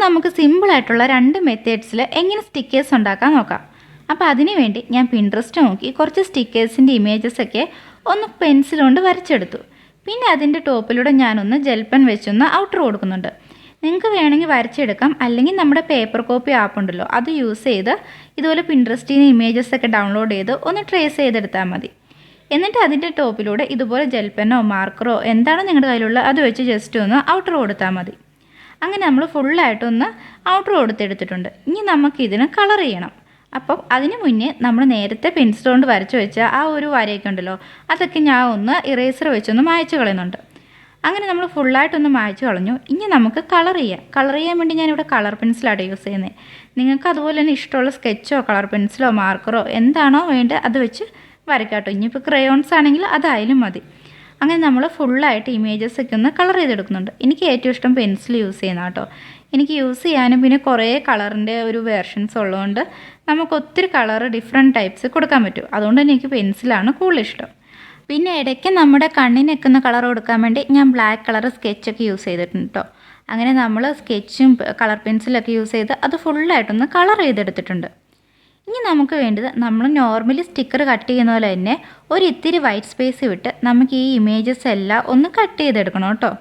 നമുക്ക് സിമ്പിളായിട്ടുള്ള 2 മെത്തേഡ്സിൽ എങ്ങനെ സ്റ്റിക്കേഴ്സ് ഉണ്ടാക്കാൻ നോക്കാം. അപ്പോൾ അതിന് വേണ്ടി ഞാൻ പിൻട്രസ്റ്റ് നോക്കി കുറച്ച് സ്റ്റിക്കേഴ്സിൻ്റെ ഇമേജസൊക്കെ ഒന്ന് പെൻസിൽ കൊണ്ട് വരച്ചെടുത്തു. പിന്നെ അതിൻ്റെ ടോപ്പിലൂടെ ഞാനൊന്ന് ജെൽ പെൻ വെച്ചൊന്ന് ഔട്ടർ കൊടുക്കുന്നുണ്ട്. നിങ്ങൾക്ക് വേണമെങ്കിൽ വരച്ചെടുക്കാം, അല്ലെങ്കിൽ നമ്മുടെ പേപ്പർ കോപ്പി ആപ്പ് ഉണ്ടല്ലോ അത് യൂസ് ചെയ്ത് ഇതുപോലെ പിൻട്രസ്റ്റിൽ നിന്ന് ഇമേജസൊക്കെ ഡൗൺലോഡ് ചെയ്ത് ഒന്ന് ട്രേസ് ചെയ്തെടുത്താൽ മതി. എന്നിട്ട് അതിൻ്റെ ടോപ്പിലൂടെ ഇതുപോലെ ജെൽ പെന്നോ മാർക്കറോ എന്താണോ നിങ്ങളുടെ കയ്യിലുള്ള അത് വെച്ച് ജസ്റ്റ് ഒന്ന് ഔട്ടർ കൊടുത്താൽ മതി. അങ്ങനെ നമ്മൾ ഫുള്ളായിട്ടൊന്ന് ഔട്ടർ കൊടുത്തെടുത്തിട്ടുണ്ട്. ഇനി നമുക്കിതിന് കളർ ചെയ്യണം. അപ്പം അതിന് മുന്നേ നമ്മൾ നേരത്തെ പെൻസിൽ കൊണ്ട് വരച്ച് വെച്ച ആ ഒരു വരയൊക്കെ ഉണ്ടല്ലോ അതൊക്കെ ഞാൻ ഒന്ന് ഇറേസർ വെച്ചൊന്ന് മായ്ച്ച് കളയുന്നുണ്ട്. അങ്ങനെ നമ്മൾ ഫുള്ളായിട്ടൊന്ന് മായ്ച്ച് കളഞ്ഞു. ഇനി നമുക്ക് കളർ ചെയ്യാം. കളർ ചെയ്യാൻ വേണ്ടി ഞാനിവിടെ കളർ പെൻസിലാണ് യൂസ് ചെയ്യുന്നത്. നിങ്ങൾക്ക് അതുപോലെ തന്നെ ഇഷ്ടമുള്ള സ്കെച്ചോ കളർ പെൻസിലോ മാർക്കറോ എന്താണോ വേണ്ടത് അത് വെച്ച് വരയ്ക്കാട്ടോ. ഇനിയിപ്പോൾ ക്രയോൺസ് ആണെങ്കിൽ അതായാലും മതി. അങ്ങനെ നമ്മൾ ഫുള്ളായിട്ട് ഇമേജസൊക്കെ ഒന്ന് കളർ ചെയ്തെടുക്കുന്നുണ്ട്. എനിക്ക് ഏറ്റവും ഇഷ്ടം പെൻസിൽ യൂസ് ചെയ്യുന്ന കേട്ടോ. എനിക്ക് യൂസ് ചെയ്യാനും പിന്നെ കുറേ കളറിൻ്റെ ഒരു വേർഷൻസ് ഉള്ളതുകൊണ്ട് നമുക്ക് ഒത്തിരി കളർ ഡിഫറെൻറ്റ് ടൈപ്സ് കൊടുക്കാൻ പറ്റും. അതുകൊണ്ട് തന്നെ എനിക്ക് പെൻസിലാണ് കൂടുതൽ ഇഷ്ടം. പിന്നെ ഇടയ്ക്ക് നമ്മുടെ കണ്ണിനൊക്കെ ഒന്ന് കളർ കൊടുക്കാൻ വേണ്ടി ഞാൻ ബ്ലാക്ക് കളർ സ്കെച്ചൊക്കെ യൂസ് ചെയ്തിട്ടുണ്ട് കേട്ടോ. അങ്ങനെ നമ്മൾ സ്കെച്ചും കളർ പെൻസിലൊക്കെ യൂസ് ചെയ്ത് അത് ഫുള്ളായിട്ടൊന്ന് കളർ ചെയ്തെടുത്തിട്ടുണ്ട്. ഇനി നമുക്ക് വേണ്ടത് നമ്മൾ നോർമലി സ്റ്റിക്കർ കട്ട് ചെയ്യുന്ന പോലെ തന്നെ ഒരു ഇത്തിരി വൈറ്റ് സ്പേസ് വിട്ട് നമുക്ക് ഈ ഇമേജസ് എല്ലാം ഒന്ന് കട്ട് ചെയ്തെടുക്കണം കേട്ടോ.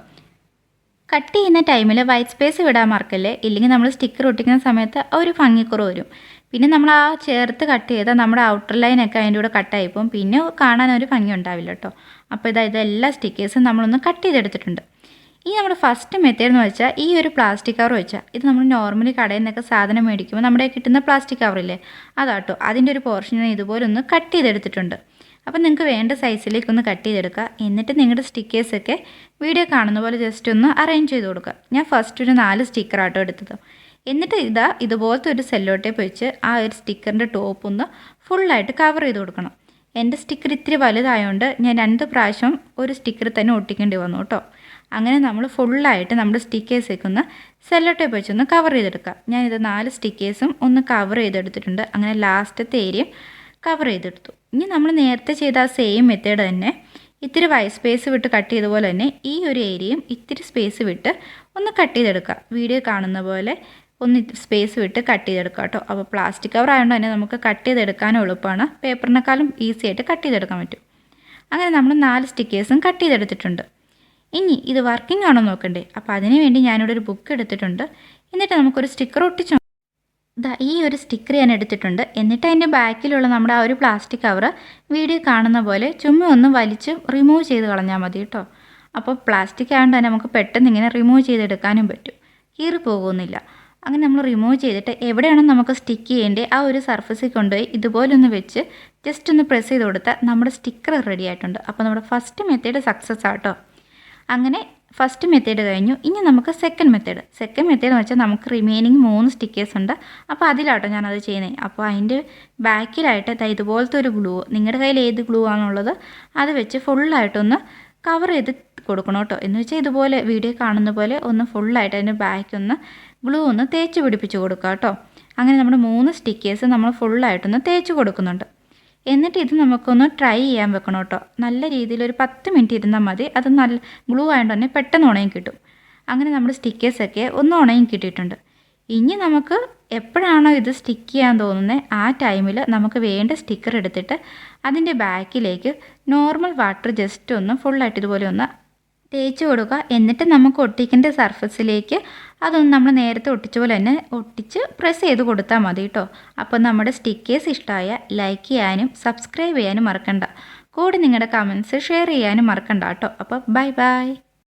കട്ട് ചെയ്യുന്ന ടൈമിൽ വൈറ്റ് സ്പേസ് വിടാൻ മറക്കല്ലേ, ഇല്ലെങ്കിൽ നമ്മൾ സ്റ്റിക്കർ ഒട്ടിക്കുന്ന സമയത്ത് ഒരു ഭംഗിക്കുറവ് വരും. പിന്നെ നമ്മൾ ആ ചേർത്ത് കട്ട് ചെയ്താൽ നമ്മുടെ ഔട്ടർ ലൈനൊക്കെ അതിൻ്റെ കൂടെ കട്ടായിപ്പോവും, പിന്നെ കാണാൻ ഒരു ഭംഗി ഉണ്ടാവില്ല കേട്ടോ. അപ്പോൾ ഇതെല്ലാ സ്റ്റിക്കേഴ്സും നമ്മളൊന്ന് കട്ട് ചെയ്തെടുത്തിട്ടുണ്ട്. ഈ നമ്മുടെ ഫസ്റ്റ് മെത്തേഡ് എന്ന് വെച്ചാൽ ഈ ഒരു പ്ലാസ്റ്റിക് കവർ വെച്ചാൽ ഇത് നമ്മൾ നോർമലി കടയിൽ നിന്നൊക്കെ സാധനം മേടിക്കുമ്പോൾ നമ്മുടെ കിട്ടുന്ന പ്ലാസ്റ്റിക് കവറില്ലേ അതാട്ടോ. അതിൻ്റെ ഒരു പോർഷൻ ഇതുപോലെ ഒന്ന് കട്ട് ചെയ്തെടുത്തിട്ടുണ്ട്. അപ്പോൾ നിങ്ങൾക്ക് വേണ്ട സൈസിലേക്കൊന്ന് കട്ട് ചെയ്തെടുക്കുക. എന്നിട്ട് നിങ്ങളുടെ സ്റ്റിക്കേഴ്സൊക്കെ വീഡിയോ കാണുന്ന പോലെ ജസ്റ്റ് ഒന്ന് അറേഞ്ച് ചെയ്ത് കൊടുക്കുക. ഞാൻ ഫസ്റ്റ് ഒരു 4 സ്റ്റിക്കറാട്ടോ എടുത്തത്. എന്നിട്ട് ഇതുപോലത്തെ ഒരു സെല്ലോ ടേപ്പ് വെച്ച് ആ ഒരു സ്റ്റിക്കറിൻ്റെ ടോപ്പ് ഒന്ന് ഫുള്ളായിട്ട് കവർ ചെയ്ത് കൊടുക്കണം. എൻ്റെ സ്റ്റിക്കർ ഇത്തിരി വലുതായതുകൊണ്ട് ഞാൻ 2 പ്രാവശ്യം ഒരു സ്റ്റിക്കർ തന്നെ ഒട്ടിക്കേണ്ടി വന്നു കേട്ടോ. അങ്ങനെ നമ്മൾ ഫുള്ളായിട്ട് നമ്മുടെ സ്റ്റിക്കേഴ്സൊക്കെ ഒന്ന് സെല്ലോ ടേപ്പ് വെച്ചൊന്ന് കവർ ചെയ്തെടുക്കുക. ഞാനിത് 4 സ്റ്റിക്കേഴ്സും ഒന്ന് കവർ ചെയ്തെടുത്തിട്ടുണ്ട്. അങ്ങനെ ലാസ്റ്റത്തെ ഏരിയയും കവർ ചെയ്തെടുത്തു. ഇനി നമ്മൾ നേരത്തെ ചെയ്ത ആ സെയിം മെത്തേഡ് തന്നെ ഇത്തിരി വൈറ്റ് സ്പേസ് വിട്ട് കട്ട് ചെയ്ത പോലെ തന്നെ ഈ ഒരു ഏരിയയും ഇത്തിരി സ്പേസ് വിട്ട് ഒന്ന് കട്ട് ചെയ്തെടുക്കുക. വീഡിയോ കാണുന്ന പോലെ ഒന്ന് സ്പേസ് വിട്ട് കട്ട് ചെയ്തെടുക്കുക കേട്ടോ. അപ്പോൾ പ്ലാസ്റ്റിക് കവർ ആയതുകൊണ്ട് തന്നെ നമുക്ക് കട്ട് ചെയ്തെടുക്കാനും എളുപ്പമാണ്. പേപ്പറിനേക്കാളും ഈസി ആയിട്ട് കട്ട് ചെയ്തെടുക്കാൻ പറ്റും. അങ്ങനെ നമ്മൾ 4 സ്റ്റിക്കേഴ്സും കട്ട് ചെയ്തെടുത്തിട്ടുണ്ട്. ഇനി ഇത് വർക്കിംഗ് ആണോ നോക്കണ്ടേ. അപ്പോൾ അതിന് വേണ്ടി ഞാനിവിടെ ഒരു ബുക്ക് എടുത്തിട്ടുണ്ട്. എന്നിട്ട് നമുക്കൊരു സ്റ്റിക്കർ ഒട്ടിച്ചു. ഈ ഒരു സ്റ്റിക്കർ ഞാൻ എടുത്തിട്ടുണ്ട്. എന്നിട്ട് അതിൻ്റെ ബാക്കിലുള്ള നമ്മുടെ ആ ഒരു പ്ലാസ്റ്റിക് കവർ വീഡിയോ കാണുന്ന പോലെ ചുമ്മാ ഒന്ന് വലിച്ച് റിമൂവ് ചെയ്ത് കളഞ്ഞാൽ മതി കേട്ടോ. അപ്പോൾ പ്ലാസ്റ്റിക് ആയതുകൊണ്ട് തന്നെ നമുക്ക് പെട്ടെന്ന് ഇങ്ങനെ റിമൂവ് ചെയ്തെടുക്കാനും പറ്റും, കീറി പോകുന്നില്ല. അങ്ങനെ നമ്മൾ റിമൂവ് ചെയ്തിട്ട് എവിടെയാണോ നമുക്ക് സ്റ്റിക്ക് ചെയ്യേണ്ടത് ആ ഒരു സർഫസിൽ കൊണ്ടുപോയി ഇതുപോലെ ഒന്ന് വെച്ച് ജസ്റ്റ് ഒന്ന് പ്രസ് ചെയ്ത് കൊടുത്താൽ നമ്മുടെ സ്റ്റിക്കർ റെഡി ആയിട്ടുണ്ട്. അപ്പോൾ നമ്മുടെ ഫസ്റ്റ് മെത്തേഡ് സക്സസ് ആട്ടോ. അങ്ങനെ ഫസ്റ്റ് മെത്തേഡ് കഴിഞ്ഞു. ഇനി നമുക്ക് സെക്കൻഡ് മെത്തേഡ് എന്ന് വെച്ചാൽ നമുക്ക് റിമൈനിങ് 3 സ്റ്റിക്കേഴ്സ് ഉണ്ട്. അപ്പോൾ അതിലാട്ടോ ഞാനത് ചെയ്യുന്നത്. അപ്പോൾ അതിൻ്റെ ബാക്കിലായിട്ട് ഇതുപോലത്തെ ഒരു ഗ്ലൂ, നിങ്ങളുടെ കയ്യിൽ ഏത് ഗ്ലൂ ആണുള്ളത് അത് വെച്ച് ഫുള്ളായിട്ടൊന്ന് കവർ ചെയ്ത് കൊടുക്കണം കേട്ടോ. എന്ന് വെച്ചാൽ ഇതുപോലെ വീഡിയോ കാണുന്ന പോലെ ഒന്ന് ഫുള്ളായിട്ട് അതിൻ്റെ ബാക്കൊന്ന് ഗ്ലൂ ഒന്ന് തേച്ച് പിടിപ്പിച്ച് കൊടുക്കുക കേട്ടോ. അങ്ങനെ നമ്മുടെ 3 സ്റ്റിക്കേഴ്സ് നമ്മൾ ഫുള്ളായിട്ടൊന്ന് തേച്ച് കൊടുക്കുന്നുണ്ട്. എന്നിട്ട് ഇത് നമുക്കൊന്ന് ട്രൈ ചെയ്യാൻ വെക്കണം കേട്ടോ. നല്ല രീതിയിൽ ഒരു 10 മിനിറ്റ് ഇരുന്നാൽ മതി. അത് നല്ല ഗ്ലൂ ആയതുകൊണ്ട് തന്നെ പെട്ടെന്ന് ഉണങ്ങി കിട്ടും. അങ്ങനെ നമ്മുടെ സ്റ്റിക്കേഴ്സൊക്കെ ഒന്ന് ഉണങ്ങി കിട്ടിയിട്ടുണ്ട്. ഇനി നമുക്ക് എപ്പോഴാണോ ഇത് സ്റ്റിക്ക് ചെയ്യാൻ തോന്നുന്നത് ആ ടൈമിൽ നമുക്ക് വേണ്ട സ്റ്റിക്കർ എടുത്തിട്ട് അതിൻ്റെ ബാക്കിലേക്ക് നോർമൽ വാട്ടർ ജസ്റ്റ് ഒന്ന് ഫുള്ളായിട്ട് ഇതുപോലെ ഒന്ന് തേച്ച് കൊടുക്കുക. എന്നിട്ട് നമുക്ക് ഒട്ടിക്കേണ്ട സർഫസിലേക്ക് അതൊന്ന് നമ്മൾ നേരത്തെ ഒട്ടിച്ച പോലെ തന്നെ ഒട്ടിച്ച് പ്രസ് ചെയ്ത് കൊടുത്താൽ മതി കേട്ടോ. അപ്പോൾ നമ്മുടെ സ്റ്റിക്കേഴ്സ് ഇഷ്ടമായ ലൈക്ക് ചെയ്യാനും സബ്സ്ക്രൈബ് ചെയ്യാനും മറക്കണ്ട. കൂടെ നിങ്ങളുടെ കമൻറ്റ്സ് ഷെയർ ചെയ്യാനും മറക്കണ്ട കേട്ടോ. അപ്പോൾ ബൈ ബൈ.